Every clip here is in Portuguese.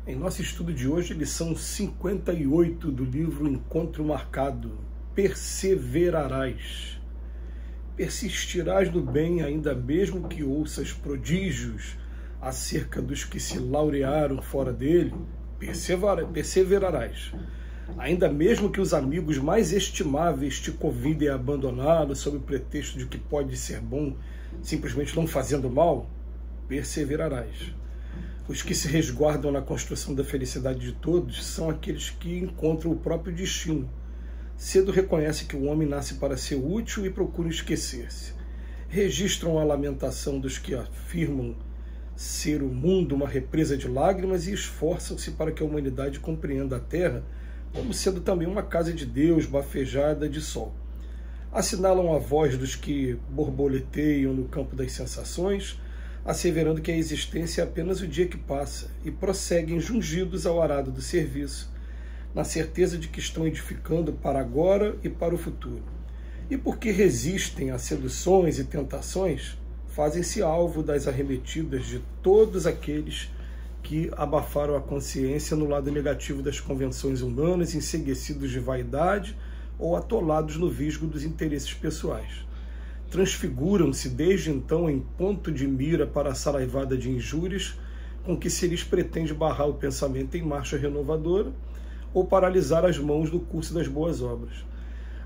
Em nosso estudo de hoje, lição 58 do livro Encontro Marcado. Perseverarás. Persistirás no bem, ainda mesmo que ouças prodígios acerca dos que se laurearam fora dele. Perseverarás. Ainda mesmo que os amigos mais estimáveis te convidem a abandoná-lo sob o pretexto de que pode ser bom simplesmente não fazendo mal, perseverarás. Os que se resguardam na construção da felicidade de todos são aqueles que encontram o próprio destino. Cedo reconhecem que o homem nasce para ser útil e procuram esquecer-se. Registram a lamentação dos que afirmam ser o mundo uma represa de lágrimas e esforçam-se para que a humanidade compreenda a Terra como sendo também uma casa de Deus bafejada de sol. Assinalam a voz dos que borboleteiam no campo das sensações, asseverando que a existência é apenas o dia que passa, e prosseguem jungidos ao arado do serviço, na certeza de que estão edificando para agora e para o futuro. E porque resistem a seduções e tentações, fazem-se alvo das arremetidas de todos aqueles que abafaram a consciência no lado negativo das convenções humanas, enceguecidos de vaidade ou atolados no visgo dos interesses pessoais. Transfiguram-se desde então em ponto de mira para a saraivada de injúrias com que se lhes pretende barrar o pensamento em marcha renovadora ou paralisar as mãos no curso das boas obras.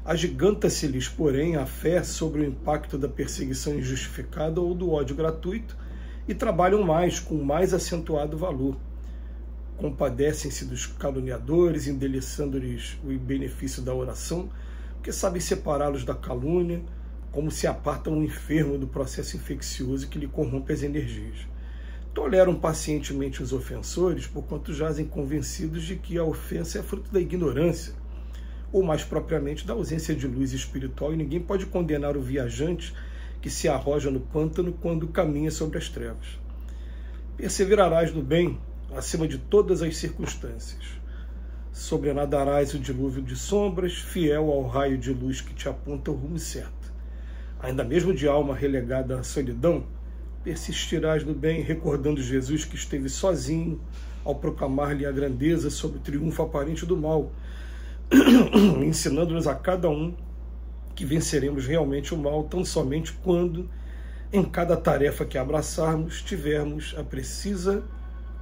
Agiganta-se-lhes, porém, a fé sobre o impacto da perseguição injustificada ou do ódio gratuito e trabalham mais, com mais acentuado valor. Compadecem-se dos caluniadores, endereçando-lhes o benefício da oração, porque sabem separá-los da calúnia, como se apartam um enfermo do processo infeccioso que lhe corrompe as energias. Toleram pacientemente os ofensores, porquanto jazem convencidos de que a ofensa é fruto da ignorância, ou mais propriamente da ausência de luz espiritual, e ninguém pode condenar o viajante que se arroja no pântano quando caminha sobre as trevas. Perseverarás no bem, acima de todas as circunstâncias. Sobrenadarás o dilúvio de sombras, fiel ao raio de luz que te aponta o rumo certo. Ainda mesmo de alma relegada à solidão, persistirás no bem, recordando Jesus que esteve sozinho ao proclamar-lhe a grandeza sobre o triunfo aparente do mal, ensinando-nos a cada um que venceremos realmente o mal tão somente quando, em cada tarefa que abraçarmos, tivermos a precisa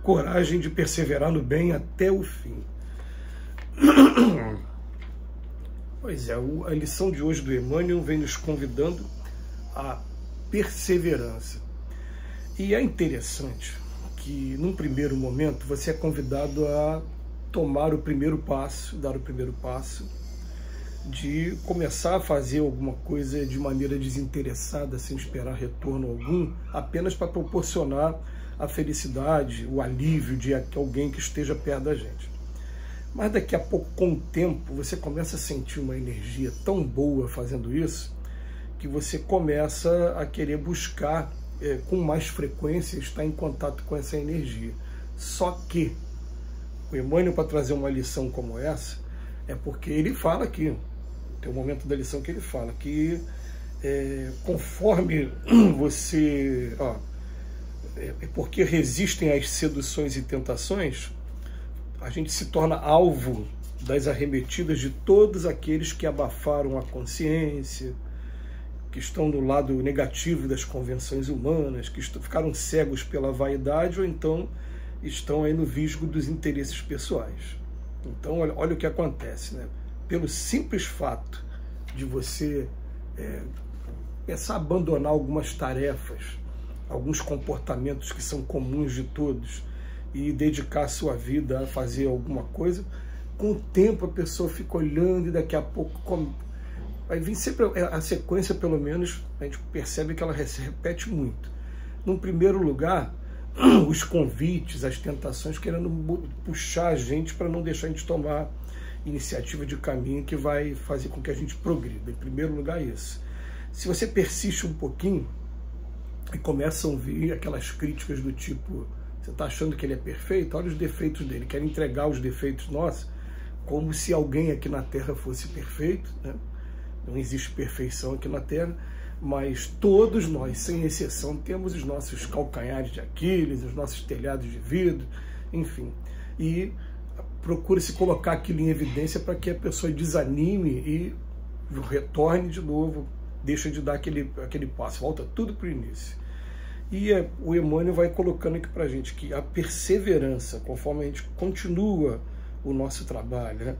coragem de perseverar no bem até o fim. Pois é, a lição de hoje do Emmanuel vem nos convidando à perseverança. E é interessante que, num primeiro momento, você é convidado a tomar o primeiro passo, dar o primeiro passo, de começar a fazer alguma coisa de maneira desinteressada, sem esperar retorno algum, apenas para proporcionar a felicidade, o alívio de alguém que esteja perto da gente. Mas daqui a pouco, com o tempo, você começa a sentir uma energia tão boa fazendo isso, que você começa a querer buscar com mais frequência estar em contato com essa energia. Só que o Emmanuel, para trazer uma lição como essa, é porque ele fala aqui, tem um momento da lição que ele fala que conforme você... porque resistem às seduções e tentações, a gente se torna alvo das arremetidas de todos aqueles que abafaram a consciência, que estão no lado negativo das convenções humanas, que ficaram cegos pela vaidade ou então estão aí no visgo dos interesses pessoais. Então, olha o que acontece, né? Pelo simples fato de você começar a abandonar algumas tarefas, alguns comportamentos que são comuns de todos, e dedicar a sua vida a fazer alguma coisa, com o tempo a pessoa fica olhando e daqui a pouco vai vir sempre a sequência, pelo menos a gente percebe que ela se repete muito. Num primeiro lugar, os convites, as tentações querendo puxar a gente para não deixar a gente tomar iniciativa de caminho que vai fazer com que a gente progrida. Em primeiro lugar, isso. Se você persiste um pouquinho e começam a vir aquelas críticas do tipo: você está achando que ele é perfeito? Olha os defeitos dele. Quer entregar os defeitos nossos como se alguém aqui na Terra fosse perfeito, né? Não existe perfeição aqui na Terra, mas todos nós, sem exceção, temos os nossos calcanhares de Aquiles, os nossos telhados de vidro, enfim. e procure se colocar aquilo em evidência para que a pessoa desanime e retorne de novo, deixa de dar aquele passo, volta tudo para o início. E o Emmanuel vai colocando aqui para a gente que a perseverança, conforme a gente continua o nosso trabalho, né,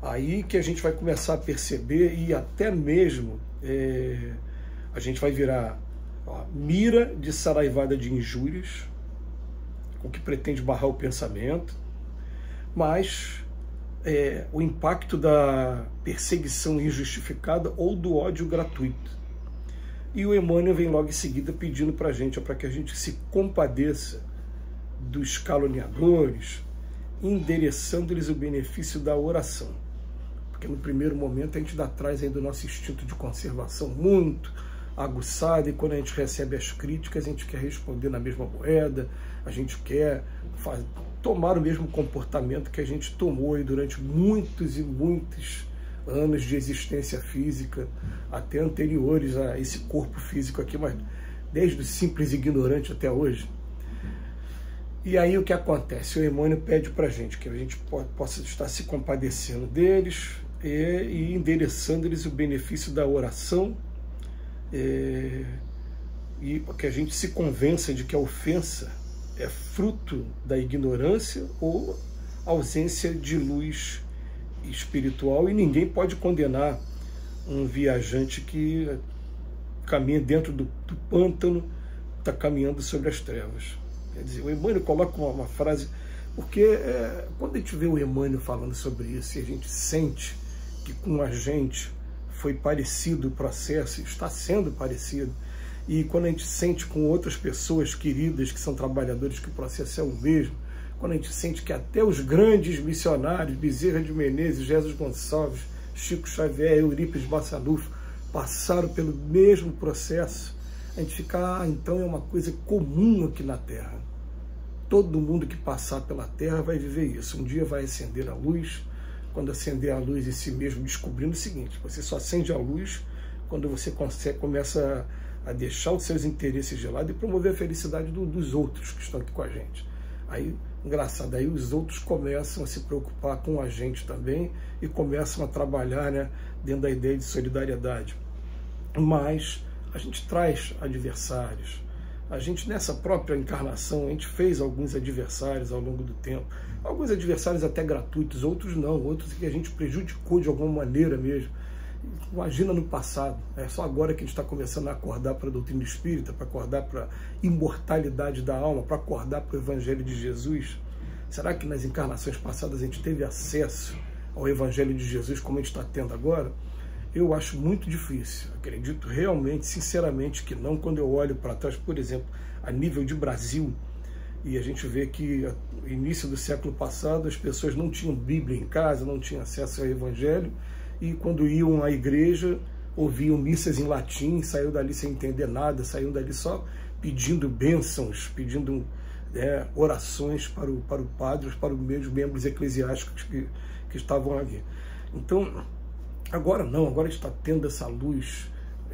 aí que a gente vai começar a perceber e até mesmo a gente vai virar mira de saraivada de injúrias, o que pretende barrar o pensamento, mas o impacto da perseguição injustificada ou do ódio gratuito. E o Emmanuel vem logo em seguida pedindo para a gente, para que a gente se compadeça dos caluniadores, endereçando-lhes o benefício da oração. Porque no primeiro momento a gente dá atrás aí do nosso instinto de conservação muito aguçado, e quando a gente recebe as críticas, a gente quer responder na mesma moeda, a gente quer tomar o mesmo comportamento que a gente tomou aí durante muitos e muitos anos de existência física, até anteriores a esse corpo físico aqui, mas desde o simples ignorante até hoje. E aí o que acontece? O Emmanuel pede para a gente que a gente possa estar se compadecendo deles e endereçando-lhes o benefício da oração, e que a gente se convença de que a ofensa é fruto da ignorância ou ausência de luz espiritual, e ninguém pode condenar um viajante que caminha dentro do pântano, está caminhando sobre as trevas. Quer dizer, o Emmanuel coloca uma frase, porque quando a gente vê o Emmanuel falando sobre isso, e a gente sente que com a gente foi parecido o processo, está sendo parecido, e quando a gente sente com outras pessoas queridas que são trabalhadores que o processo é o mesmo, quando a gente sente que até os grandes missionários, Bezerra de Menezes, Jesus Gonçalves, Chico Xavier, Eurípides Barçanufo, passaram pelo mesmo processo, a gente fica, então é uma coisa comum aqui na Terra. Todo mundo que passar pela Terra vai viver isso. Um dia vai acender a luz, quando acender a luz em si mesmo, descobrindo o seguinte: você só acende a luz quando você começa a deixar os seus interesses de lado e promover a felicidade dos outros que estão aqui com a gente. Aí, engraçado, aí os outros começam a se preocupar com a gente também e começam a trabalhar, né, dentro da ideia de solidariedade. Mas a gente traz adversários. A gente, nessa própria encarnação, a gente fez alguns adversários ao longo do tempo. Alguns adversários até gratuitos, outros não, outros que a gente prejudicou de alguma maneira mesmo. Imagina no passado, é só agora que a gente está começando a acordar para a doutrina espírita, para acordar para a imortalidade da alma, para acordar para o Evangelho de Jesus. Será que nas encarnações passadas a gente teve acesso ao Evangelho de Jesus como a gente está tendo agora? Eu acho muito difícil, acredito realmente, sinceramente, que não. Quando eu olho para trás, por exemplo, a nível de Brasil, e a gente vê que no início do século passado as pessoas não tinham Bíblia em casa, não tinham acesso ao Evangelho, e quando iam à igreja, ouviam missas em latim, saíam dali sem entender nada, saíam dali só pedindo bênçãos, pedindo orações para o padre, para os meus membros eclesiásticos que estavam ali. Então, agora não, agora a gente está tendo essa luz,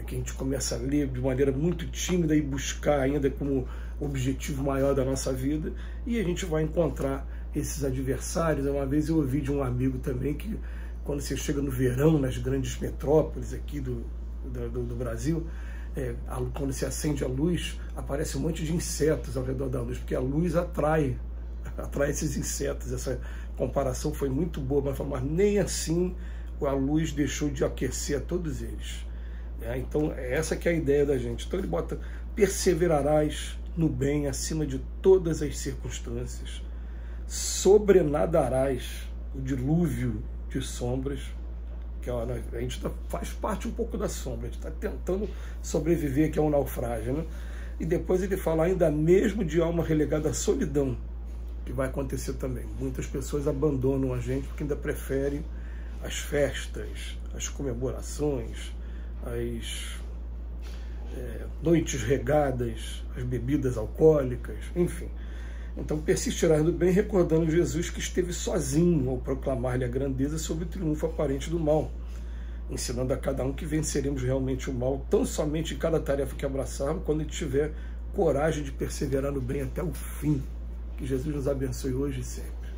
que a gente começa a ler de maneira muito tímida e buscar ainda como objetivo maior da nossa vida, e a gente vai encontrar esses adversários. Uma vez eu ouvi de um amigo também que quando você chega no verão, nas grandes metrópoles aqui do Brasil, quando se acende a luz, aparece um monte de insetos ao redor da luz, porque a luz atrai esses insetos. Essa comparação foi muito boa, mas nem assim a luz deixou de aquecer a todos eles. Então, essa que é a ideia da gente. Então ele bota: perseverarás no bem acima de todas as circunstâncias, sobrenadarás o dilúvio de sombras, que a gente faz parte um pouco da sombra, a gente está tentando sobreviver, que é um naufrágio, né? E depois ele fala ainda mesmo de alma relegada à solidão, que vai acontecer também. Muitas pessoas abandonam a gente porque ainda preferem as festas, as comemorações, as noites regadas, as bebidas alcoólicas, enfim. Então persistirás no bem, recordando Jesus que esteve sozinho ao proclamar-lhe a grandeza sobre o triunfo aparente do mal, ensinando a cada um que venceremos realmente o mal, tão somente em cada tarefa que abraçarmos, quando a gente tiver coragem de perseverar no bem até o fim. Que Jesus nos abençoe hoje e sempre.